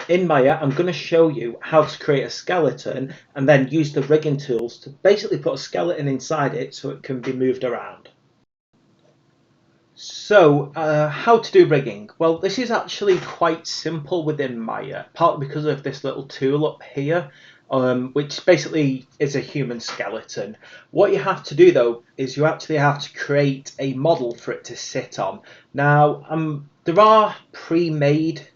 In Maya, I'm going to show you how to create a skeleton and then use the rigging tools to basically put a skeleton inside it so it can be moved around. So, how to do rigging? Well, this is actually quite simple within Maya, partly because of this little tool up here, which basically is a human skeleton. What you have to do though is you actually have to create a model for it to sit on. Now, there are pre-made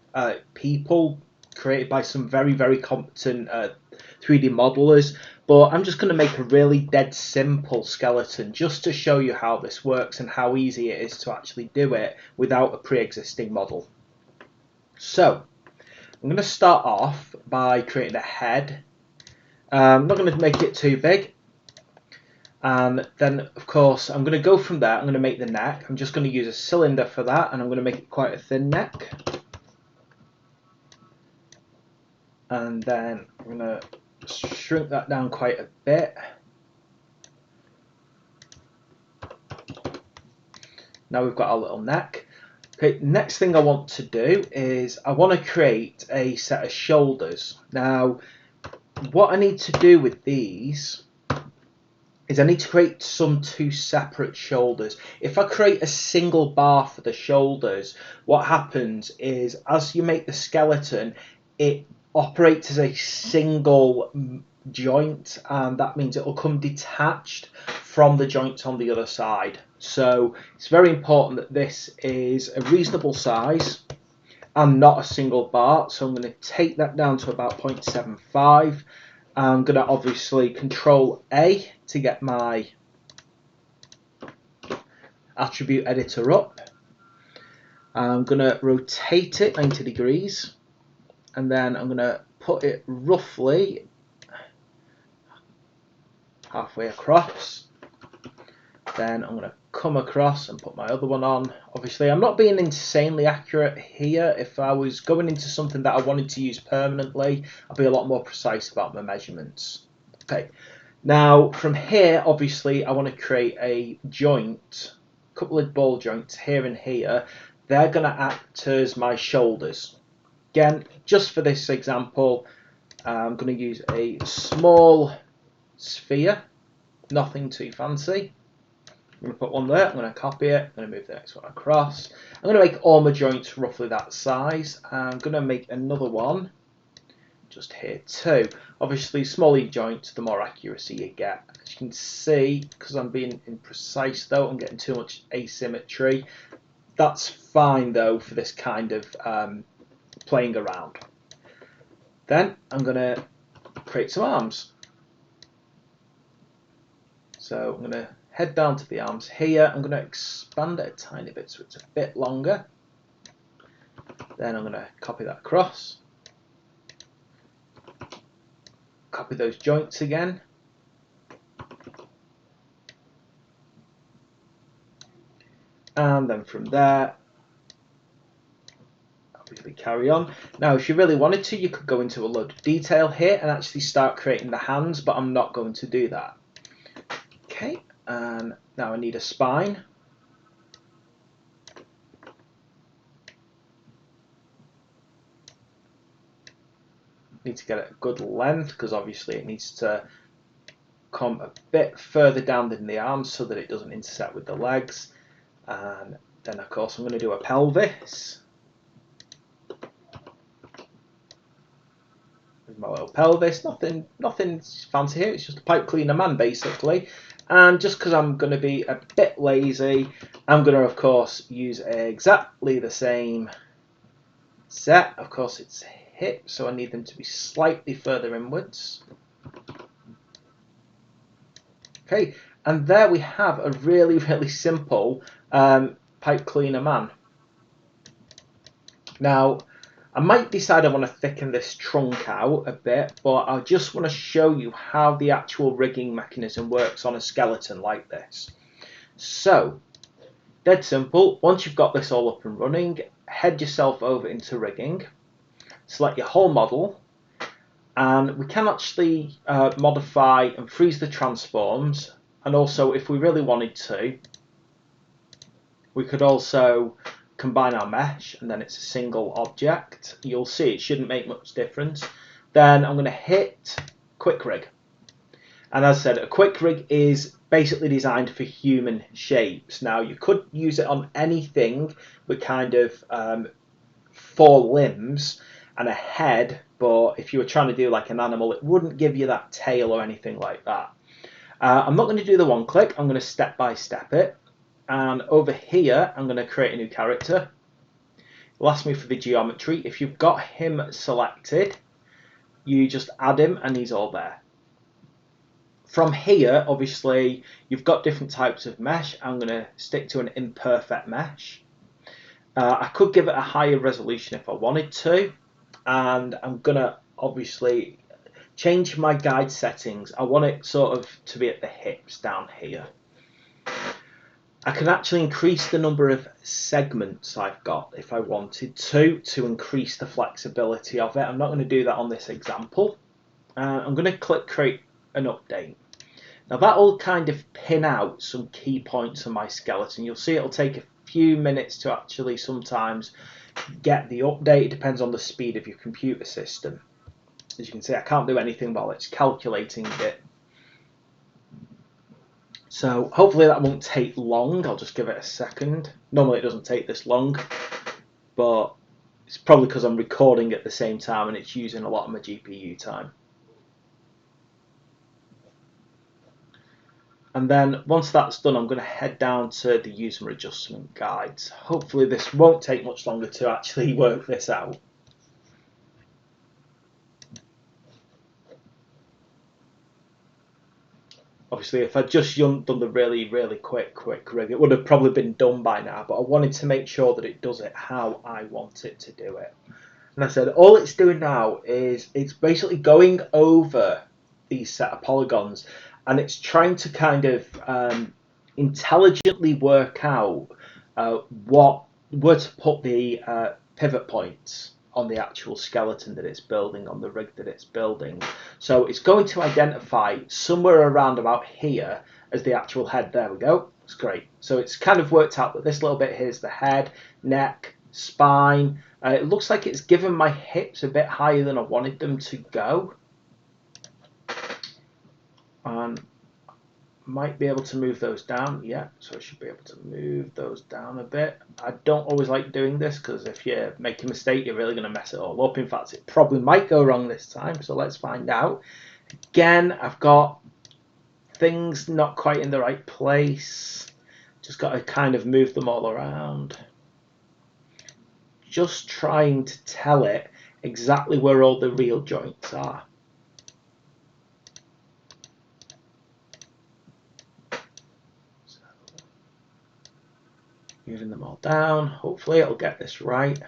people created by some very competent 3D modelers, but I'm just going to make a really dead simple skeleton just to show you how this works and how easy it is to actually do it without a pre-existing model. So I'm going to start off by creating a head. I'm not going to make it too big, and then of course I'm going to go from there. I'm going to make the neck. I'm just going to use a cylinder for that, and I'm going to make it quite a thin neck, and then I'm going to shrink that down quite a bit. Now we've got our little neck. Okay, next thing I want to do is I want to create a set of shoulders. Now, what I need to do with these is I need to create some two separate shoulders. If I create a single bar for the shoulders, what happens is as you make the skeleton, it operates as a single joint, and that means it will come detached from the joints on the other side. So it's very important that this is a reasonable size and not a single bar. So I'm going to take that down to about 0.75. I'm going to obviously Control A to get my attribute editor up. I'm going to rotate it 90 degrees, and then I'm going to put it roughly halfway across. Then I'm going to come across and put my other one on. Obviously, I'm not being insanely accurate here. If I was going into something that I wanted to use permanently, I'd be a lot more precise about my measurements. Okay, now from here, obviously, I want to create a joint, a couple of ball joints here and here. They're going to act as my shoulders. Again, just for this example, I'm going to use a small sphere, nothing too fancy. I'm going to put one there, I'm going to copy it, I'm going to move the next one across. I'm going to make all my joints roughly that size. I'm going to make another one just here too. Obviously, smaller joints, the more accuracy you get. As you can see, because I'm being imprecise though, I'm getting too much asymmetry. That's fine though for this kind of playing around. Then I'm going to create some arms. So I'm going to head down to the arms here. I'm going to expand it a tiny bit so it's a bit longer. Then I'm going to copy that across. Copy those joints again. And then from there, obviously carry on. Now, if you really wanted to, you could go into a load of detail here and actually start creating the hands, but I'm not going to do that. Okay, and now I need a spine. Need to get it a good length because obviously it needs to come a bit further down than the arms so that it doesn't intersect with the legs. And then of course I'm going to do a pelvis. With my little pelvis, nothing fancy here, it's just a pipe cleaner man basically. And just because I'm going to be a bit lazy, I'm going to of course use exactly the same set. Of course it's hips, so I need them to be slightly further inwards. Okay, and there we have a really simple pipe cleaner man. Now, I might decide I want to thicken this trunk out a bit, but I just want to show you how the actual rigging mechanism works on a skeleton like this. So, dead simple, once you've got this all up and running, head yourself over into rigging, select your whole model, and we can actually modify and freeze the transforms, and also if we really wanted to, we could also combine our mesh, and then it's a single object. You'll see it shouldn't make much difference. Then I'm going to hit Quick Rig. And as I said, a quick rig is basically designed for human shapes. Now, you could use it on anything with kind of 4 limbs and a head, but if you were trying to do like an animal, it wouldn't give you that tail or anything like that. I'm not going to do the one click, I'm going to step by step it. And over here, I'm going to create a new character. It'll ask me for the geometry. If you've got him selected, you just add him and he's all there. From here, obviously, you've got different types of mesh. I'm going to stick to an imperfect mesh. I could give it a higher resolution if I wanted to. And I'm going to obviously change my guide settings. I want it sort of to be at the hips down here. I can actually increase the number of segments I've got if I wanted to increase the flexibility of it. I'm not going to do that on this example. I'm going to click create an update. Now that will kind of pin out some key points on my skeleton. You'll see it'll take a few minutes to actually sometimes get the update. It depends on the speed of your computer system. As you can see, I can't do anything while it's calculating it. So hopefully that won't take long. I'll just give it a second. Normally it doesn't take this long, but it's probably because I'm recording at the same time and it's using a lot of my GPU time. And then once that's done, I'm going to head down to the user adjustment guides. Hopefully this won't take much longer to actually work this out. Obviously, if I'd just done the really quick rig, it would have probably been done by now, but I wanted to make sure that it does it how I want it to do it. And I said, all it's doing now is it's basically going over these set of polygons, and it's trying to kind of intelligently work out where to put the pivot points on the actual skeleton that it's building, on the rig that it's building. So it's going to identify somewhere around about here as the actual head. There we go. It's great. So it's kind of worked out that this little bit here is the head, neck, spine. It looks like it's given my hips a bit higher than I wanted them to go. And might be able to move those down. Yeah, so I should be able to move those down a bit. I don't always like doing this because if you make a mistake, you're really going to mess it all up. In fact, it probably might go wrong this time, so let's find out. Again, I've got things not quite in the right place. Just got to kind of move them all around. Just trying to tell it exactly where all the real joints are. Moving them all down. Hopefully it'll get this right.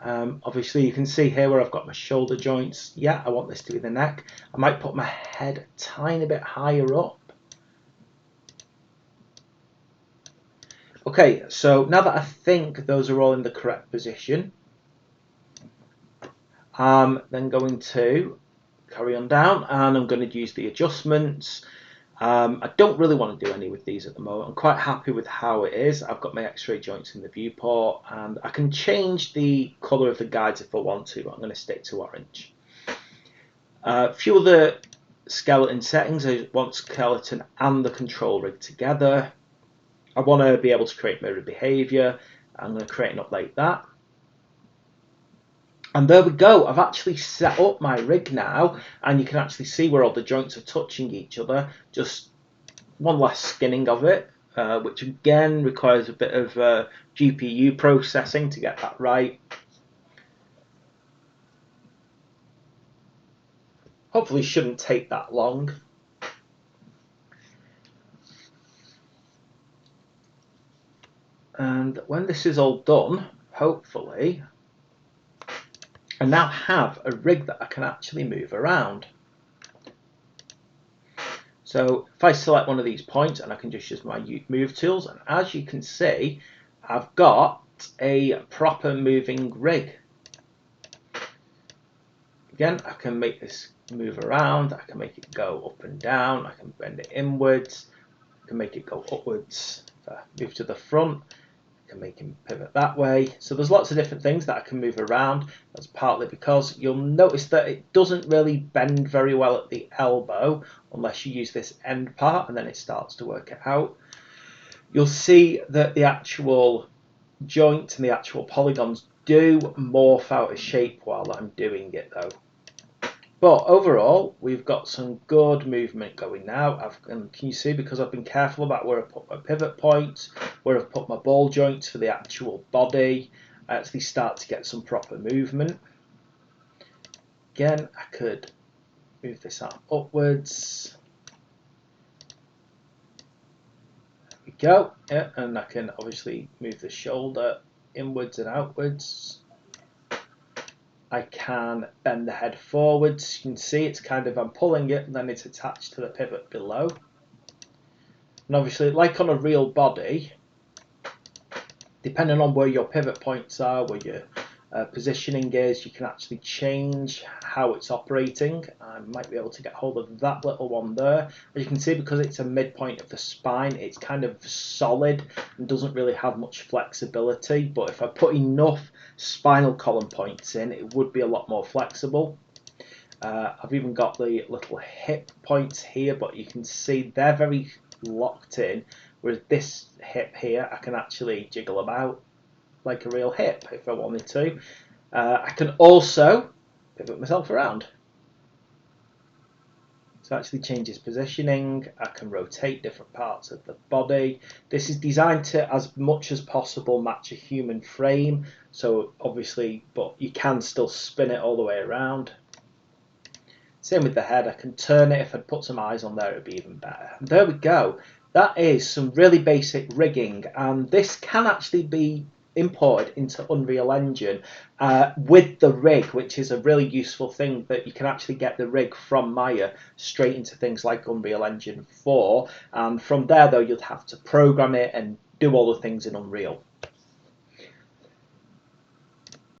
Obviously you can see here where I've got my shoulder joints. Yeah, I want this to be the neck. I might put my head a tiny bit higher up. Okay, so now that I think those are all in the correct position, I'm then going to carry on down and I'm going to use the adjustments. I don't really want to do any with these at the moment. I'm quite happy with how it is. I've got my X-ray joints in the viewport and I can change the colour of the guides if I want to, but I'm going to stick to orange. A few other skeleton settings. I want skeleton and the control rig together. I want to be able to create mirror behaviour. I'm going to create an update that. And there we go. I've actually set up my rig now, and you can actually see where all the joints are touching each other. Just one less skinning of it, which again requires a bit of GPU processing to get that right. Hopefully shouldn't take that long. And when this is all done, hopefully, I now have a rig that I can actually move around. So if I select one of these points and I can just use my move tools, and as you can see, I've got a proper moving rig. Again, I can make this move around, I can make it go up and down, I can bend it inwards, I can make it go upwards. If I move to the front, I can make him pivot that way. So there's lots of different things that I can move around. That's partly because you'll notice that it doesn't really bend very well at the elbow unless you use this end part, and then it starts to work it out. You'll see that the actual joint and the actual polygons do morph out of shape while I'm doing it though. But overall, we've got some good movement going now. And can you see, because I've been careful about where I put my pivot points, where I've put my ball joints for the actual body, I actually start to get some proper movement. Again, I could move this arm upwards. There we go. Yeah, and I can obviously move the shoulder inwards and outwards. I can bend the head forwards. You can see it's kind of, I'm pulling it and then it's attached to the pivot below. And obviously, like on a real body, depending on where your pivot points are, where your positioning is, you can actually change how it's operating. I might be able to get hold of that little one there. As you can see, because it's a midpoint of the spine, it's kind of solid and doesn't really have much flexibility. But if I put enough spinal column points in, it would be a lot more flexible. I've even got the little hip points here, but you can see they're very locked in, whereas this hip here, I can actually jiggle about like a real hip if I wanted to. I can also pivot myself around. So it actually changes positioning. I can rotate different parts of the body. This is designed to, as much as possible, match a human frame. So obviously, but you can still spin it all the way around. Same with the head. I can turn it. If I'd put some eyes on there, it'd be even better. And there we go. That is some really basic rigging, and this can actually be imported into Unreal Engine with the rig, which is a really useful thing, that you can actually get the rig from Maya straight into things like Unreal Engine 4, and from there though you'd have to program it and do all the things in Unreal.